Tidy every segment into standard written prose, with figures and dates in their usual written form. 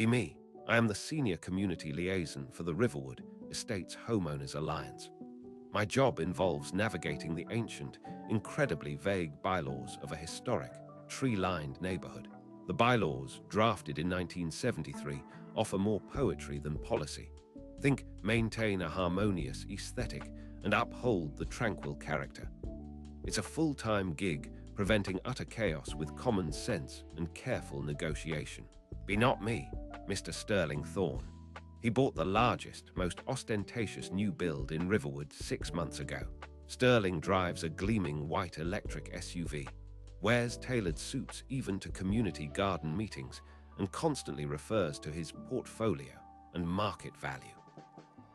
Be me. I am the senior community liaison for the Riverwood Estates Homeowners Alliance. My job involves navigating the ancient, incredibly vague bylaws of a historic, tree-lined neighborhood. The bylaws, drafted in 1973, offer more poetry than policy. Think maintain a harmonious aesthetic and uphold the tranquil character. It's a full-time gig, preventing utter chaos with common sense and careful negotiation. Be not me, Mr. Sterling Thorne. He bought the largest, most ostentatious new build in Riverwood 6 months ago. Sterling drives a gleaming white electric SUV, wears tailored suits even to community garden meetings, and constantly refers to his portfolio and market value.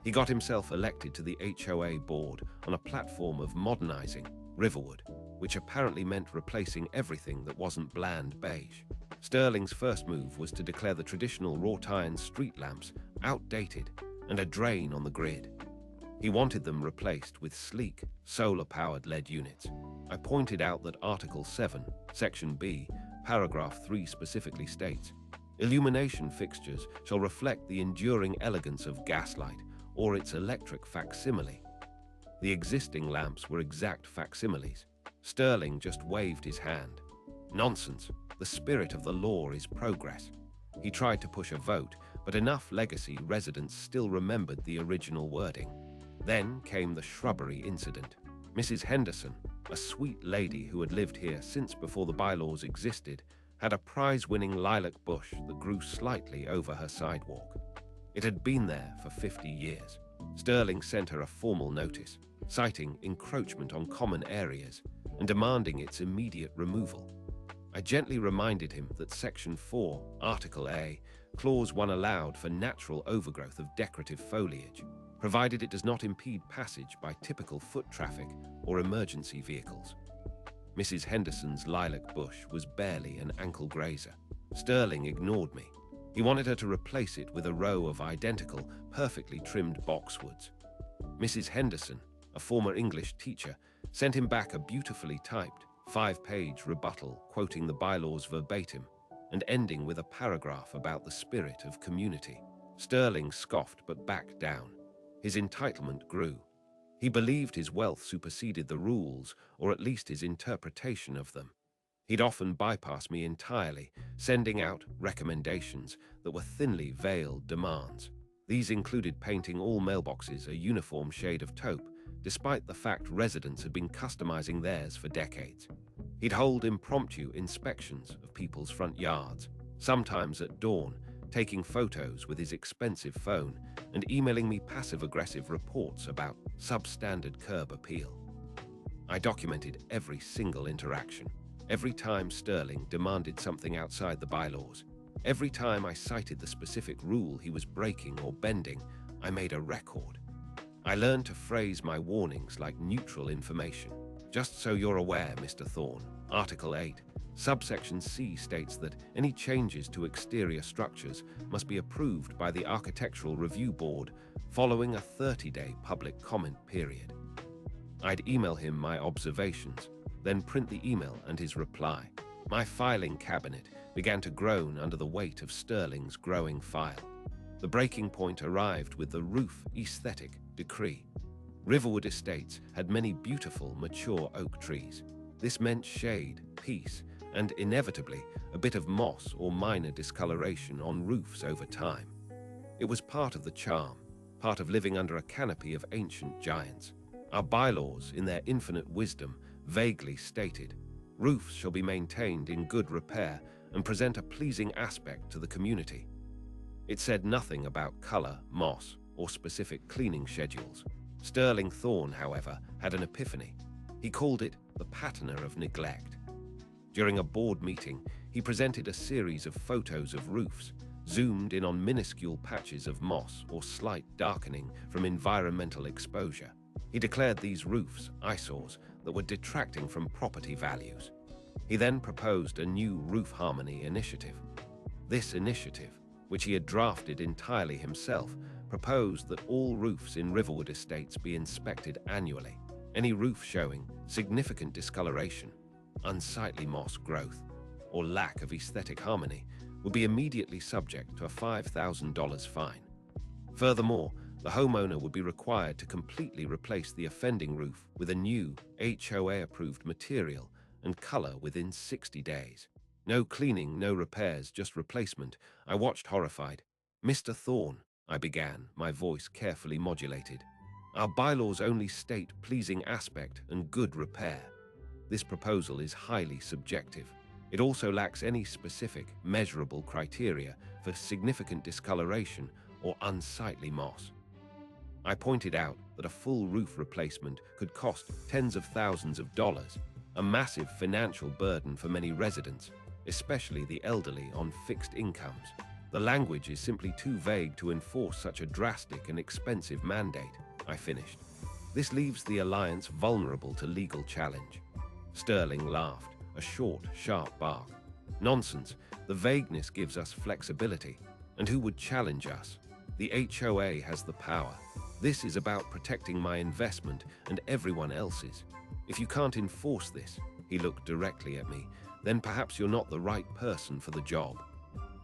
He got himself elected to the HOA board on a platform of modernizing Riverwood, which apparently meant replacing everything that wasn't bland beige. Sterling's first move was to declare the traditional wrought iron street lamps outdated and a drain on the grid. He wanted them replaced with sleek, solar-powered LED units. I pointed out that Article 7, Section B, Paragraph 3 specifically states, "Illumination fixtures shall reflect the enduring elegance of gaslight or its electric facsimile." The existing lamps were exact facsimiles. Sterling just waved his hand. Nonsense. The spirit of the law is progress. He tried to push a vote, but enough legacy residents still remembered the original wording. Then came the shrubbery incident. Mrs. Henderson, a sweet lady who had lived here since before the bylaws existed, had a prize-winning lilac bush that grew slightly over her sidewalk. It had been there for 50 years. Sterling sent her a formal notice, citing encroachment on common areas and demanding its immediate removal. I gently reminded him that Section 4, Article A, Clause 1 allowed for natural overgrowth of decorative foliage, provided it does not impede passage by typical foot traffic or emergency vehicles. Mrs. Henderson's lilac bush was barely an ankle grazer. Sterling ignored me. He wanted her to replace it with a row of identical, perfectly trimmed boxwoods. Mrs. Henderson, a former English teacher, sent him back a beautifully typed, 5-page rebuttal quoting the bylaws verbatim and ending with a paragraph about the spirit of community. Sterling scoffed but backed down. His entitlement grew. He believed his wealth superseded the rules, or at least his interpretation of them. He'd often bypass me entirely, sending out recommendations that were thinly veiled demands. These included painting all mailboxes a uniform shade of taupe, despite the fact residents had been customizing theirs for decades. He'd hold impromptu inspections of people's front yards, sometimes at dawn, taking photos with his expensive phone and emailing me passive-aggressive reports about substandard curb appeal. I documented every single interaction, every time Sterling demanded something outside the bylaws. Every time I cited the specific rule he was breaking or bending, I made a record. I learned to phrase my warnings like neutral information. Just so you're aware, Mr. Thorne, Article 8, Subsection C states that any changes to exterior structures must be approved by the Architectural Review Board following a 30-day public comment period. I'd email him my observations, then print the email and his reply. My filing cabinet began to groan under the weight of Sterling's growing file. The breaking point arrived with the roof aesthetic decree. Riverwood Estates had many beautiful, mature oak trees. This meant shade, peace, and inevitably a bit of moss or minor discoloration on roofs over time. It was part of the charm, part of living under a canopy of ancient giants. Our bylaws, in their infinite wisdom, vaguely stated, roofs shall be maintained in good repair and present a pleasing aspect to the community. It said nothing about color, moss, or specific cleaning schedules. Sterling Thorne, however, had an epiphany. He called it the patina of neglect. During a board meeting, he presented a series of photos of roofs, zoomed in on minuscule patches of moss or slight darkening from environmental exposure. He declared these roofs eyesores that were detracting from property values. He then proposed a new roof harmony initiative. This initiative, which he had drafted entirely himself, proposed that all roofs in Riverwood Estates be inspected annually. Any roof showing significant discoloration, unsightly moss growth, or lack of aesthetic harmony would be immediately subject to a $5,000 fine. Furthermore, the homeowner would be required to completely replace the offending roof with a new HOA-approved material and color within 60 days. No cleaning, no repairs, just replacement. I watched horrified. "Mr. Thorne," I began, my voice carefully modulated, "our bylaws only state pleasing aspect and good repair. This proposal is highly subjective. It also lacks any specific, measurable criteria for significant discoloration or unsightly moss." I pointed out that a full roof replacement could cost tens of thousands of dollars, a massive financial burden for many residents, especially the elderly on fixed incomes. The language is simply too vague to enforce such a drastic and expensive mandate, I finished. This leaves the Alliance vulnerable to legal challenge. Sterling laughed, a short, sharp bark. "Nonsense. The vagueness gives us flexibility. And who would challenge us? The HOA has the power. This is about protecting my investment and everyone else's. If you can't enforce this," he looked directly at me, "then perhaps you're not the right person for the job."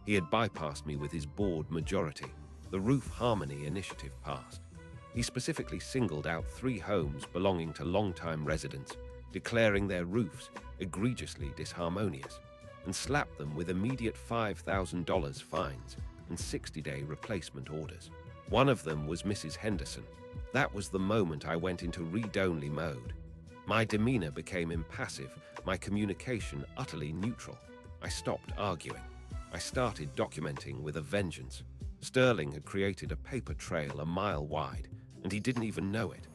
He had bypassed me with his board majority. The Roof Harmony Initiative passed. He specifically singled out 3 homes belonging to longtime residents, declaring their roofs egregiously disharmonious, and slapped them with immediate $5,000 fines and 60-day replacement orders. One of them was Mrs. Henderson. That was the moment I went into read-only mode. My demeanor became impassive, my communication utterly neutral. I stopped arguing. I started documenting with a vengeance. Sterling had created a paper trail a mile wide, and he didn't even know it.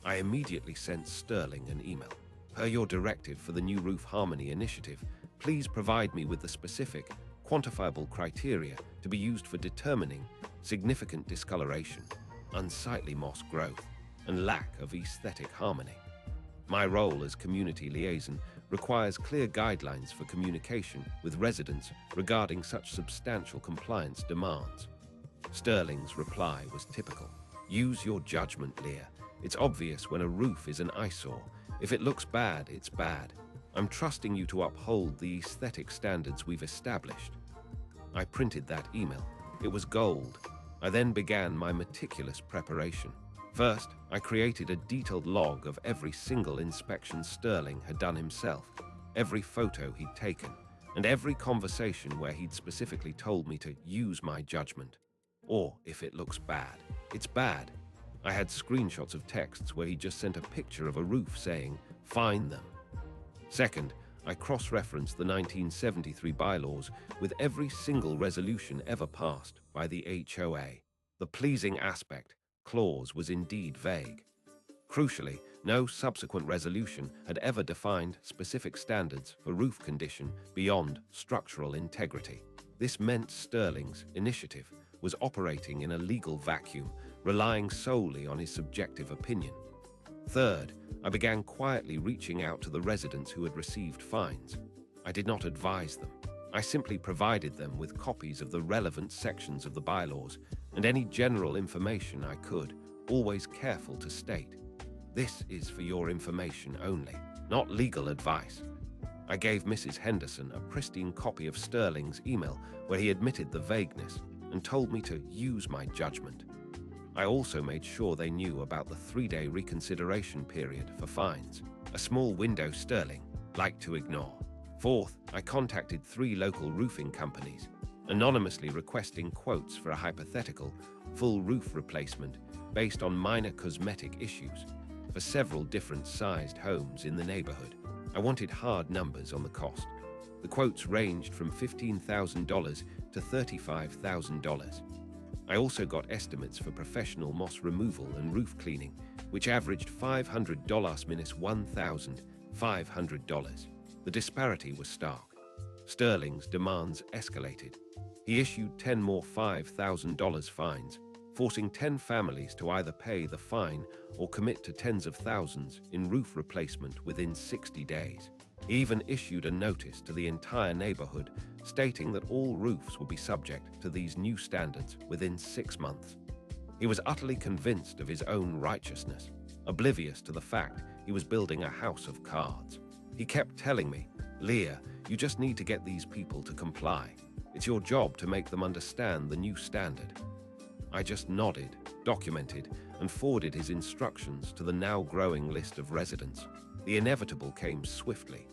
I immediately sent Sterling an email. "Per your directive for the new Roof Harmony Initiative, please provide me with the specific, quantifiable criteria to be used for determining significant discoloration, unsightly moss growth, and lack of aesthetic harmony. My role as community liaison requires clear guidelines for communication with residents regarding such substantial compliance demands." Sterling's reply was typical. "Use your judgment, Leah. It's obvious when a roof is an eyesore. If it looks bad, it's bad. I'm trusting you to uphold the aesthetic standards we've established." I printed that email. It was gold. I then began my meticulous preparation. First, I created a detailed log of every single inspection Sterling had done himself, every photo he'd taken, and every conversation where he'd specifically told me to use my judgment. Or, if it looks bad, it's bad. I had screenshots of texts where he just sent a picture of a roof saying, "Find them." Second, I cross-referenced the 1973 bylaws with every single resolution ever passed by the HOA. The pleasing aspect clause was indeed vague. Crucially, no subsequent resolution had ever defined specific standards for roof condition beyond structural integrity. This meant Sterling's initiative was operating in a legal vacuum, relying solely on his subjective opinion. Third, I began quietly reaching out to the residents who had received fines. I did not advise them. I simply provided them with copies of the relevant sections of the bylaws and any general information I could, always careful to state, "This is for your information only, not legal advice." I gave Mrs. Henderson a pristine copy of Sterling's email where he admitted the vagueness and told me to use my judgment. I also made sure they knew about the 3-day reconsideration period for fines, a small window Sterling liked to ignore. Fourth, I contacted 3 local roofing companies, anonymously requesting quotes for a hypothetical full roof replacement based on minor cosmetic issues for several different sized homes in the neighborhood. I wanted hard numbers on the cost. The quotes ranged from $15,000 to $35,000. I also got estimates for professional moss removal and roof cleaning, which averaged $500 minus $1,500. The disparity was stark. Sterling's demands escalated. He issued 10 more $5,000 fines, forcing 10 families to either pay the fine or commit to tens of thousands in roof replacement within 60 days. He even issued a notice to the entire neighborhood stating that all roofs would be subject to these new standards within 6 months. He was utterly convinced of his own righteousness, oblivious to the fact he was building a house of cards. He kept telling me, "Leah, you just need to get these people to comply. It's It's your job to make them understand the new standard. I just nodded, documented, and forwarded his instructions to the now growing list of residents. The inevitable came swiftly.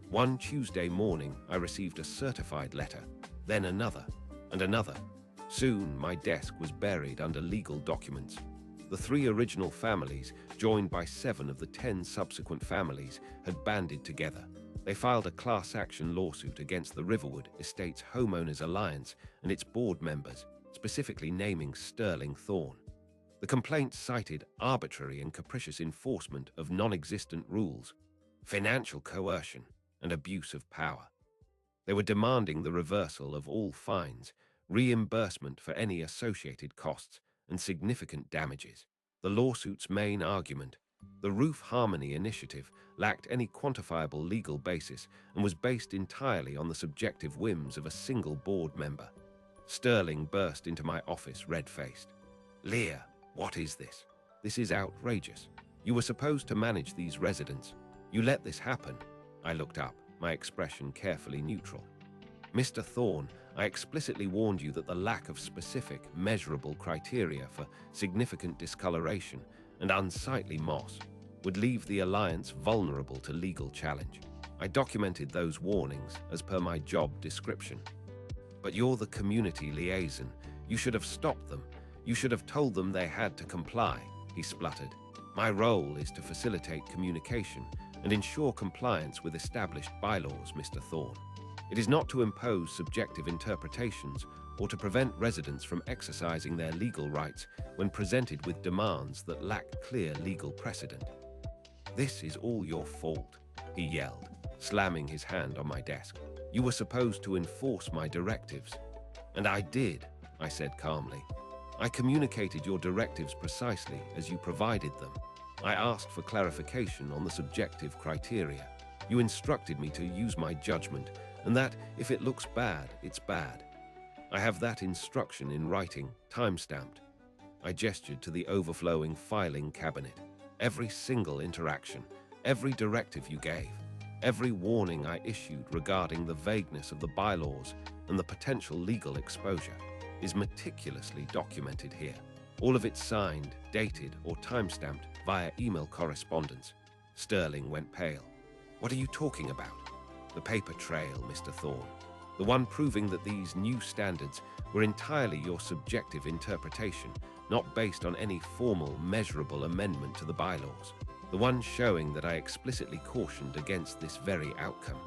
One Tuesday morning, I received a certified letter, then another, and another. Soon, my desk was buried under legal documents. The 3 original families, joined by 7 of the 10 subsequent families, had banded together. They filed a class action lawsuit against the Riverwood Estates Homeowners Alliance and its board members, specifically naming Sterling Thorne. The complaint cited arbitrary and capricious enforcement of non-existent rules, financial coercion, and abuse of power. They were demanding the reversal of all fines, reimbursement for any associated costs, and significant damages. The lawsuit's main argument: the Roof Harmony Initiative lacked any quantifiable legal basis and was based entirely on the subjective whims of a single board member. Sterling burst into my office red-faced. "Leah, what is this? This is outrageous. You were supposed to manage these residents. You let this happen." I looked up, my expression carefully neutral. "Mr. Thorne, I explicitly warned you that the lack of specific, measurable criteria for significant discoloration and unsightly moss would leave the Alliance vulnerable to legal challenge. I documented those warnings as per my job description." "But you're the community liaison. You should have stopped them. You should have told them they had to comply," he spluttered. "My role is to facilitate communication and ensure compliance with established bylaws, Mr. Thorne. It is not to impose subjective interpretations or to prevent residents from exercising their legal rights when presented with demands that lack clear legal precedent." "This is all your fault," he yelled, slamming his hand on my desk. "You were supposed to enforce my directives." "And I did," I said calmly. "I communicated your directives precisely as you provided them. I asked for clarification on the subjective criteria. You instructed me to use my judgment, and that if it looks bad, it's bad. I have that instruction in writing, time-stamped." I gestured to the overflowing filing cabinet. "Every single interaction, every directive you gave, every warning I issued regarding the vagueness of the bylaws and the potential legal exposure is meticulously documented here. All of it signed, dated, or time-stamped via email correspondence." Sterling went pale. "What are you talking about?" "The paper trail, Mr. Thorne. The one proving that these new standards were entirely your subjective interpretation, not based on any formal, measurable amendment to the bylaws. The one showing that I explicitly cautioned against this very outcome.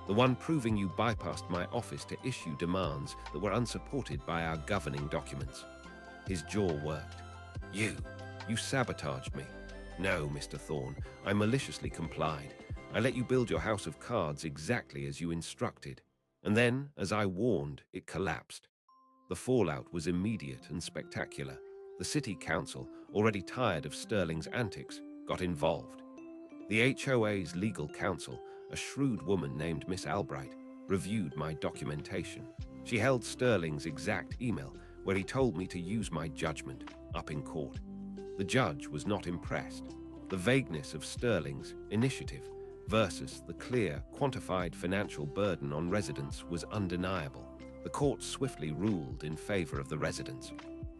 The one proving you bypassed my office to issue demands that were unsupported by our governing documents." His jaw worked. You sabotaged me." "No, Mr. Thorne, I maliciously complied. I let you build your house of cards exactly as you instructed. And then, as I warned, it collapsed." The fallout was immediate and spectacular. The city council, already tired of Sterling's antics, got involved. The HOA's legal counsel, a shrewd woman named Miss Albright, reviewed my documentation. She held Sterling's exact email where he told me to use my judgment up in court. The judge was not impressed. The vagueness of Sterling's initiative versus the clear, quantified financial burden on residents was undeniable. The court swiftly ruled in favor of the residents.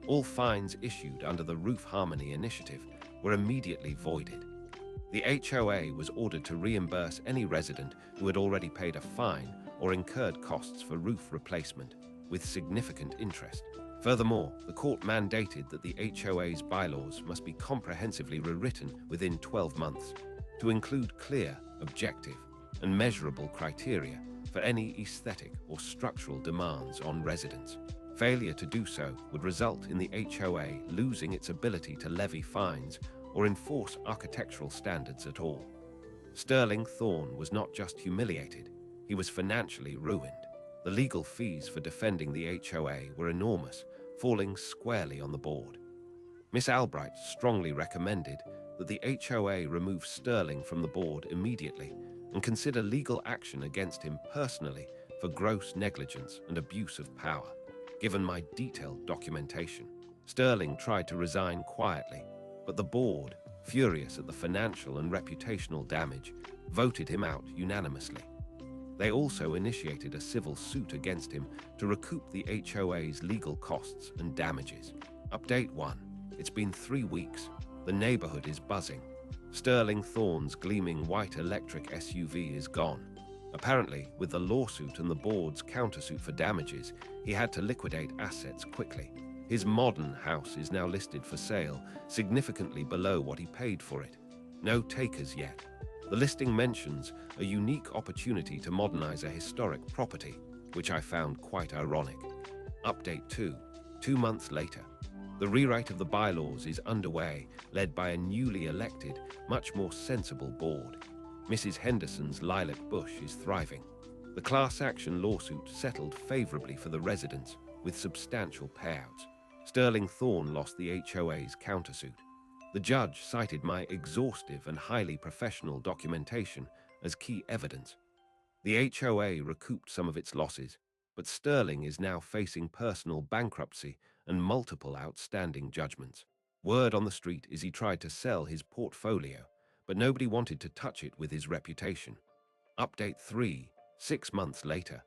All fines issued under the Roof Harmony Initiative were immediately voided. The HOA was ordered to reimburse any resident who had already paid a fine or incurred costs for roof replacement, with significant interest. Furthermore, the court mandated that the HOA's bylaws must be comprehensively rewritten within 12 months to include clear, objective, and measurable criteria for any aesthetic or structural demands on residents. Failure to do so would result in the HOA losing its ability to levy fines or enforce architectural standards at all. Sterling Thorne was not just humiliated, he was financially ruined. The legal fees for defending the HOA were enormous, falling squarely on the board. Miss Albright strongly recommended that the HOA remove Sterling from the board immediately and consider legal action against him personally for gross negligence and abuse of power. Given my detailed documentation, Sterling tried to resign quietly, but the board, furious at the financial and reputational damage, voted him out unanimously. They also initiated a civil suit against him to recoup the HOA's legal costs and damages. Update 1. It's been 3 weeks. The neighborhood is buzzing. Sterling Thorne's gleaming white electric SUV is gone. Apparently, with the lawsuit and the board's countersuit for damages, he had to liquidate assets quickly. His modern house is now listed for sale, significantly below what he paid for it. No takers yet. The listing mentions a unique opportunity to modernize a historic property, which I found quite ironic. Update 2. 2 months later. The rewrite of the bylaws is underway, led by a newly elected, much more sensible board. Mrs. Henderson's lilac bush is thriving. The class action lawsuit settled favorably for the residents, with substantial payouts. Sterling Thorne lost the HOA's countersuit. The judge cited my exhaustive and highly professional documentation as key evidence. The HOA recouped some of its losses, but Sterling is now facing personal bankruptcy and multiple outstanding judgments. Word on the street is he tried to sell his portfolio, but nobody wanted to touch it with his reputation. Update 3. 6 months later.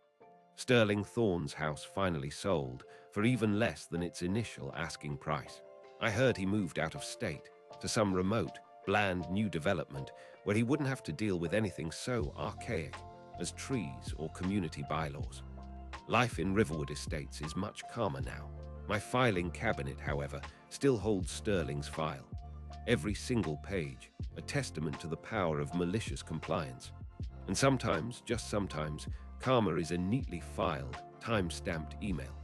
Sterling Thorne's house finally sold for even less than its initial asking price. I heard he moved out of state to some remote, bland new development where he wouldn't have to deal with anything so archaic as trees or community bylaws. Life in Riverwood Estates is much calmer now. My filing cabinet, however, still holds Sterling's file. Every single page, a testament to the power of malicious compliance. And sometimes, just sometimes, karma is a neatly filed, time-stamped email.